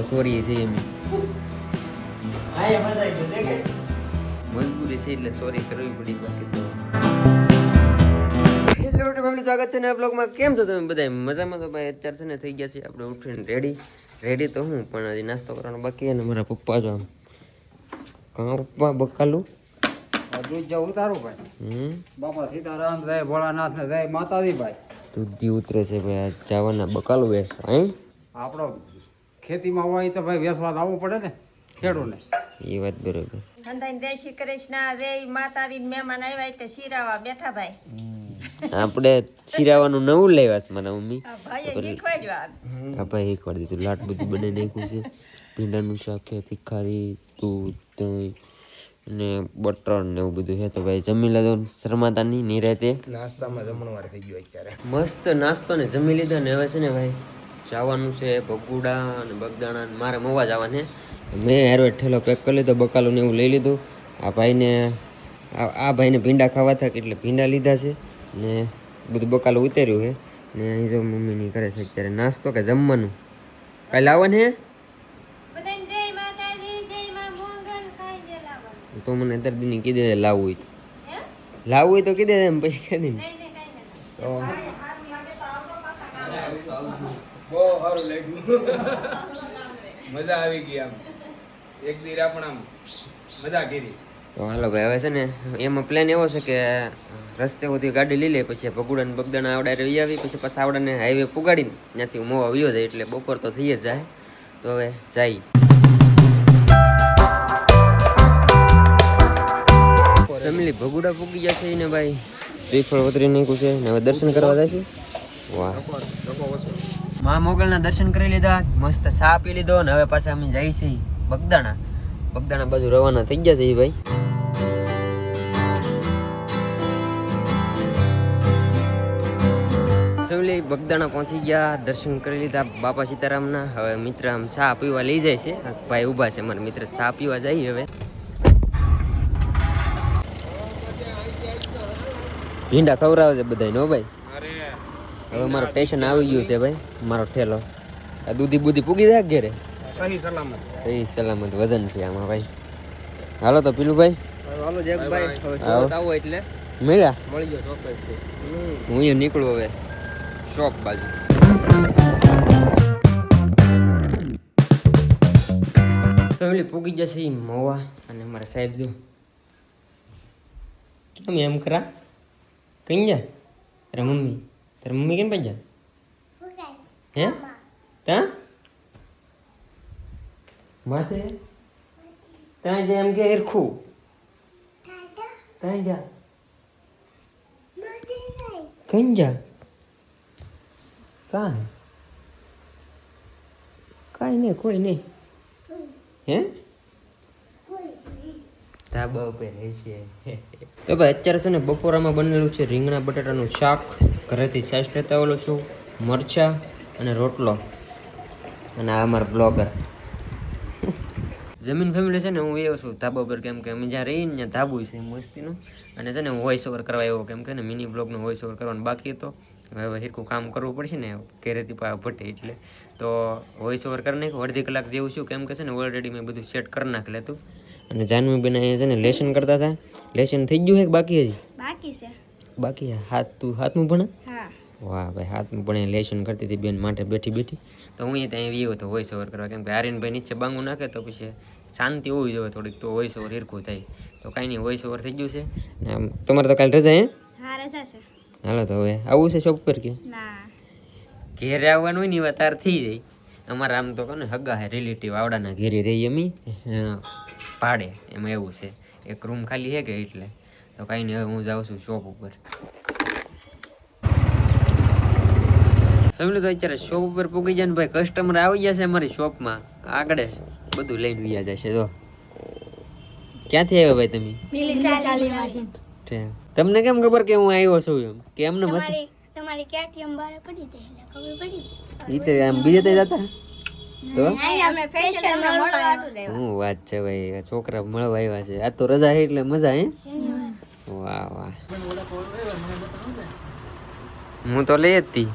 Sorry છે એમ મજબૂરી છે એટલે સોરી કરવી પડી બાકી તો સ્વાગત છે ને આ બ્લોગમાં. કેમ છો તમે બધા? મજામાં? તો ભાઈ અત્યારે છે ને થઈ ગયા છે આપણે ઉઠીને રેડી તો હું પણ હજી નાસ્તો કરવાનો બાકી. અને મારા પપ્પા જો કાં પપ્પા બકાલું દૂધ જવું તારું ભાઈ. બાપા સીતારામ જય ભોળાનાથ ને જય માતાજી ભાઈ. દૂધી ઉતરે છે ભાઈ આ જવાના બકાલું વેસ અહીં આપણો ખેતીમાં હોય તો ભાઈ વેસવા આવવું પડે ને ખેડૂને. એ વાત બરોબર. હંદાઈ જય શ્રી કૃષ્ણ રે માતાજી મહેમાન આવ્યા એટલે શીરાવા બેઠા ભાઈ. આપણે શીરાવાનું નવું લાવ્યા છે મારા મમ્મી. ભાઈએ શીખવાડ્યું હા ભાઈ શીખવાડી દીધું. લાટ બધું બનાવી નાખ્યું છે. ભીંડાનું શાક છે, તીખારી, દૂધ, દહીં અને બટર ને એવું બધું છે. તો ભાઈ જમી લીધો શરમાતા નહીં નિરાતે. નાસ્તામાં જમણવાર થઈ ગયો અત્યારે. મસ્ત નાસ્તો ને જમી લીધો ને હવે છે ને ભાઈ જવાનું છે ભગુડા અને બગદાણા ને મારે મવા જવાનું છે. મેં હારવે ઠેલો પેક કરી લીધો, બકાલું ને એવું લઈ લીધું. આ ભાઈને ભીંડા ખાવા હતા એટલે ભીંડા લીધા છે ને બધું બકાલું ઉતાર્યું છે. ને અહીં જો મમ્મીની કરે છે અત્યારે નાસ્તો કે જમવાનું. કાલે આવવાનું હે તો મને અત્યારે દીની કીધે લાવવું હોય તો કીધે એમ પછી કીધી ને તો બહુ સારું લાગ્યું. મજા આવી ગઈ. આમ એક દીરા પણ આમ મજા કરી. તો હાલો ભાઈ હવે છે ને એમાં પ્લાન એવો છે કે રસ્તે સુધી ગાડી લઈ લે પછી ભગુડા ને બગદાણા આવડા રહી આવી પછી પાછા આવડાને હાઈવે પુગાડીને ત્યાંથી મોવા આવ્યો જાય એટલે બપોર તો થઈ જ જાય. તો હવે જાય ફેમિલી ભગુડા પૂગી જશે ને ભાઈ. શ્રીફળ વતરી નાખ્યું છે ને હવે દર્શન કરવા જાય છે. વાહ મા મોગલના દર્શન કરી લીધા, મસ્ત ચા પી લીધો ને હવે પાછા અમે જઈએ છીએ બગદાણા બાજુ રવાના થઈ ગયા છે ભાઈ. ફેમિલી બગદાણા પહોંચી ગયા, દર્શન કરી લીધા બાપા સીતારામના. હવે મિત્ર આમ ચા પીવા લઈ જાય છે. ભાઈ ઊભા છે મારા મિત્ર, ચા પીવા જઈએ હવે. ભીંડા ખવડાવે છે બધા નો ભાઈ. હવે મારો સ્ટેશન આવી ગયું છે ભાઈ, મારો ઠેલો. આ દૂધી બુધી પૂગી જાય ઘેરે સહી સલામત વજન છે આમાં ભાઈ. હાલો તો પીલું ભાઈ હાલો જગભાઈ, હવે સુરત આવો એટલે મળ્યા મળી ગયો ચોક્કસ. હું અહીંયા નીકળું હવે શોપ બાજુ. ફેમિલી પૂગી જશે મવા અને મારા સાહેબ જો કેમ એમ કરા કઈ જા તારા મમ્મી કેમ પૈજા હે તા માથે ત્યાં જા એમ કે હેરખું ત્યાં જા કઈ જા કાંઈ નહીં કોઈ નહીં હે ધાબા ઉપર રહેશે. તો ભાઈ અત્યારે છે ને બપોરામાં બનેલું છે રીંગણા બટાટાનું શાક, ઘરેથી સાસ લેતા આવેલો છું, મરચાં અને રોટલો. અને આ અમારો બ્લોગર જમીન ફેમિલી છે ને હું એવો છું ધાબા ઉપર, કેમ કે અમે જ્યાં રહીએ ને ત્યાં ધાબુ છે મસ્તીનું. અને છે ને હું વોઇસ ઓવર કરવા આવ્યો, કેમ કે ને મિની બ્લોગનો વોઇસ ઓવર કરવાનો બાકી હતો. હવે હિરકું કામ કરવું પડશે ને ઘરેથી ભટ્ટે એટલે તો વોઇસ ઓવર કરી નાખ્યું અડધી કલાક જેવું છું, કેમ કે છે ને ઓલરેડી મેં બધું સેટ કરી નાખેલું હતું. અને જાનવી બેન અહીંયા છે ને લેસન કરતા હતા. લેસન થઈ ગયું છે કે બાકી હજી બાકી હાથનું ભણે? વાહ ભાઈ હાથનું ભણે લેસન કરતી હતી બેન માટે બેઠી. તો હું ત્યાં આવ્યો હતો વોઇસ ઓવર કરવા, કેમ કે આર્યનભાઈ નીચે બાંગું નાખે તો પછી શાંતિ હોવી જોઈએ થોડીક, તો વોઇસ ઓવર હિરકું થાય. તો કાંઈ નહીં વોઇસ ઓવર થઈ ગયું છે. તમારે તો કાલે રજા હે? હાલો તો હવે આવું છે શોપ પર કે ઘેરે આવવાનું હોય ને એવા તાર થઈ જાય. અમારે આમ તો કોને હગા હે રિલેટિવ આવડાના ઘેરે રહી અમી ભાડે, એમાં એવું છે એક રૂમ ખાલી છે કે એટલે. તો કાંઈ નહીં હવે હું જાઉં છું શોપ ઉપર. ફેમિલી તો અત્યારે શોપ ઉપર પૂગી જાય ને ભાઈ, કસ્ટમર આવી ગયા છે અમારી શોપમાં આગળ બધું લઈને વ્યા જશે. તો ક્યાંથી આવ્યા ભાઈ તમે? તમને કેમ ખબર કે હું આવ્યો છું એમ કે એમને તમારી કેટીએમ બારે પડી દે એટલે ખબર પડી. ઈ તો આમ બીજે તે જતા તો અમે ફેશન માં મળવાનું દે. હું વાત છે ભાઈ, છોકરા મળવા આવ્યા છે. આ તો રજા છે એટલે મજા હે. વાહ વાહ હું તો લઈ જ હતી.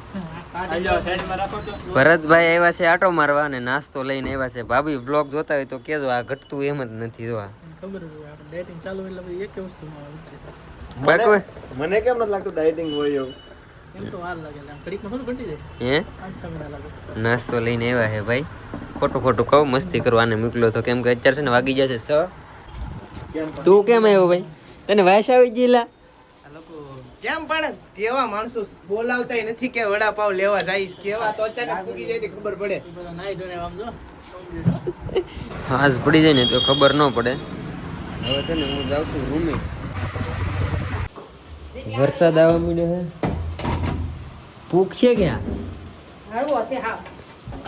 ભરતભાઈ આવ્યા છે આટો મારવા અને નાસ્તો લઈને આવ્યા છે. ભાભી બ્લોગ જોતા હોય તો કેજો, આ ઘટતું એમ જ નથી. જોવા બાકી મને કેમ નથી લાગતું ડાયટિંગ હોય એવું. હે નાસ્તો લઈને આવ્યા છે ભાઈ. ખોટું ખોટું કહું, મસ્તી કરવાને મોકલો તો, કેમ કે અત્યારે છે ને વાગી જશે 6. તું કેમ આવ્યો ભાઈ? તને વાસ આવી ગયેલા? કેમ પણ કેવા માણસો બોલાવતાય નથી કે વડાપાવ લેવા જઈશ, કેવા તો અચાનક પૂગી જાય તો ખબર પડે. હાજ પડી જાય ને તો ખબર ન પડે. હવે છે ને હું જાઉં છું રૂમે. વરસાદ આવવા માંડ્યો છે. ભૂખ છે ક્યાં? હળવો છે હા.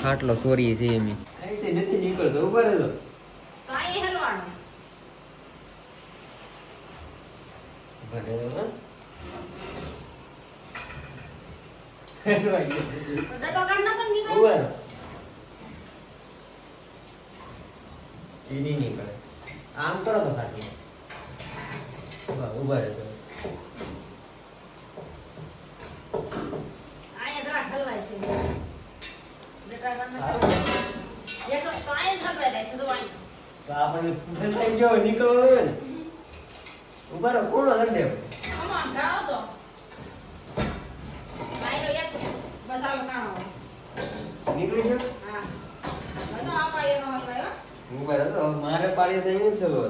ખાટલો સોરી છે એમ નથી નીકળતો. ઉભા રહેજો. કાઈ હલવાનો. ઉભા રહેજો હા. ડટો કાઢ ના સંગી ઉભા રહો. ઈ નહીં નીકળે. આમ કરો તો ખાટલો. ઉભા રહેજો. આયા દરા હલવાય છે. ડટા કાઢ ના. એ તો કાઈ હલવાય છે તો આઈ. તો આપણે ફસાઈ ગયો નીકળવો હોય ને. ઉભા રહો. કોણો દંડે આમાં જાઓ તો. આયો એક બસાવ કાણો. નીકળી ગયો. હા. મને આપાય નો હલવાય. ઉભા રહો. મારે પાડી તો એવું ચલો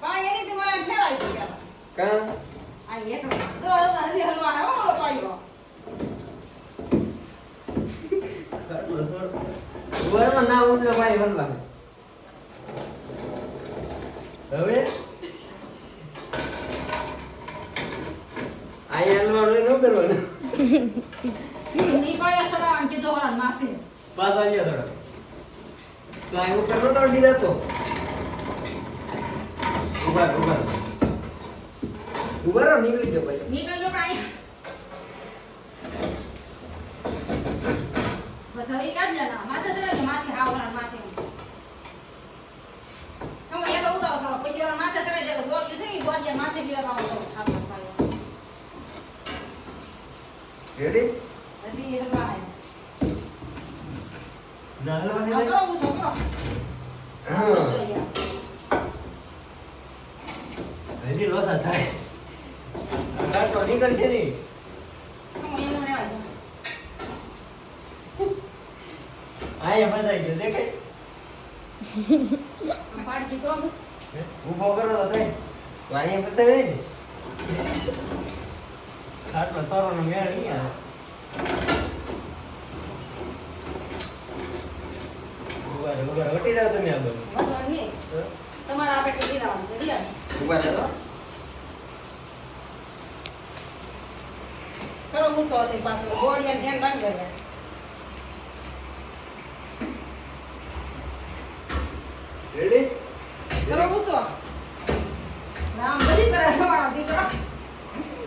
પણ એની તો મને ખેલાઈ ગયો. કામ આ એક તો હરી હલવાના હો પાયો. ઉભા રહો. ના ઉઠલો ભાઈ હલવા. હવે આઈ હલવાનું ન કરવાનું. ની પાયા સડાવન કીધો વાળા માથે. પાછો આવ્યો થોડો. તો આ ઉપર નો તોડી દેતો. ઉભા રહો. ઉભા રહો. નીકળી જાઓ ભાઈ. નીકળજો પણ આઈ. બધાઈ કાઢ લેના. માથે ચડાવી માથે હાવના માથે. તમે એટલો ઉતારો કરો. પછી ઓલા માથે ચડાવી દે તો ગોળીઓ છે ઈ ગોળીઓ માથે ગયો કામ તો થાપો પાયો. રેડી? હજી એ હલવા હે. ના હલવા દે. કરો ઉતો કરો. હા. હજી લોસા થાય. આ તો નીકળશે નહીં. તમે એનું રહેવા દો. આયા ફસાઈ ગયો દેખાય. પાડી તો ઊભો કરો તો થાય. તો અહીંયા ફસાઈ જાય ને. આટલો સારો મેળ નહીં આવે. ઉભા રહો. હટી જાઓ તમે આગળ. બસ નહીં. તમારા આપે કે દીરાવાનું છે લ્યો. ઉભા રહો. કરો ઉતો તે પાછો ગોળીયા ધ્યાન રાખજો. રેડી? કરો ઉતો. રામ બધી કરે હવાના દીકરો.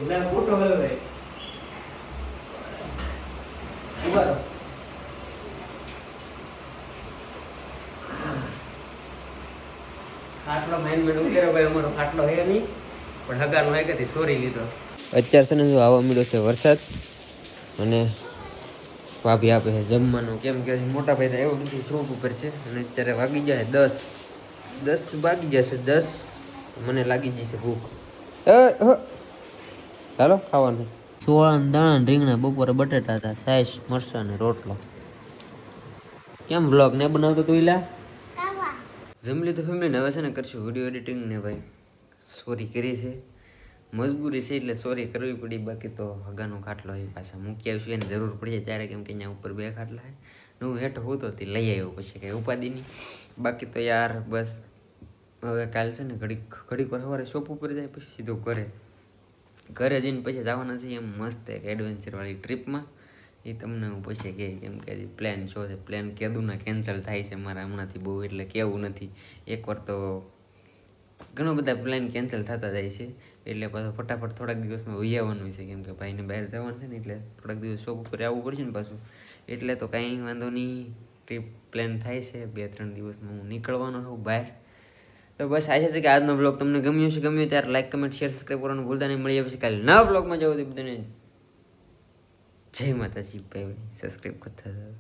ના ફોટો હવે ભાઈ. ઉભા રહો. ખાટલો માઇન્ડ મેં ઉકેરો ભાઈ. અમારો ખાટલો હે નહીં પણ હગાનો હે કે સોરી લીધો. અત્યારે છે ને જો આવવા મળ્યો છે વરસાદ અને ભાભી આપે છે જમવાનું. કેમ કે મોટા ભાઈ તો એવું નથી ચોક ઉપર છે અને અત્યારે વાગી જાય 10 વાગી જશે 10. મને લાગી જશે ભૂખ. હાલો ખાવાનું. સોળા દાણા રીંગણા બપોરે બટેટા હતા, સાઈસ મરચાં ને રોટલો. કેમ વ્લોગ ને બનાવતો તું ઈલા? જમી લીધું ફેમિલી. હવે છે ને કરશું વિડીયો એડિટિંગ ને ભાઈ સોરી કરી છે, મજબૂરી છે એટલે સોરી કરવી પડી. બાકી તો હગાનો ખાટલો એ પાછા મૂકી આવીશું, એને જરૂર પડી જાય ત્યારે. કેમ કે અહીંયા ઉપર 2 ખાટલા છે. હું હેઠ હોતો તે લઈ આવ્યો પછી કંઈ ઉપાધિ નહીં. બાકી તો યાર બસ હવે કાલ છે ને ઘડીક વાર સવારે શોપ ઉપર જાય પછી સીધું ઘરે જઈને પછી જવાના છે એમ મસ્ત એક એડવેન્ચરવાળી ટ્રીપમાં. એ તમને હું પછી કહે. કેમ કે હજી પ્લાન શો છે. પ્લાન કીધું કેન્સલ થાય છે મારા હમણાંથી બહુ, એટલે કેવું નથી. એકવાર તો ઘણા બધા પ્લાન કેન્સલ થતા જાય છે એટલે પાછું ફટાફટ થોડાક દિવસમાં વહી આવવાનું છે. કેમ કે ભાઈને બહાર જવાનું છે ને એટલે થોડાક દિવસ શોપ ઉપર આવવું પડશે ને પાછું. એટલે તો કાંઈ વાંધો નહીં. ટ્રીપ પ્લાન થાય છે 2-3 દિવસમાં હું નીકળવાનો છું બહાર. તો બસ આશા છે કે આજનો બ્લોગ તમને ગમ્યો છે. ગમ્યો ત્યારે લાઈક, કમેન્ટ, શેર, સબસ્ક્રાઈબ કરવાનું ભૂલતા નહીં. મળી આવે પછી કાલે નવા બ્લોગમાં જવું તો બધાને જય માતાજી ભાઈ, સબસ્ક્રાઈબ કરતા જાઓ.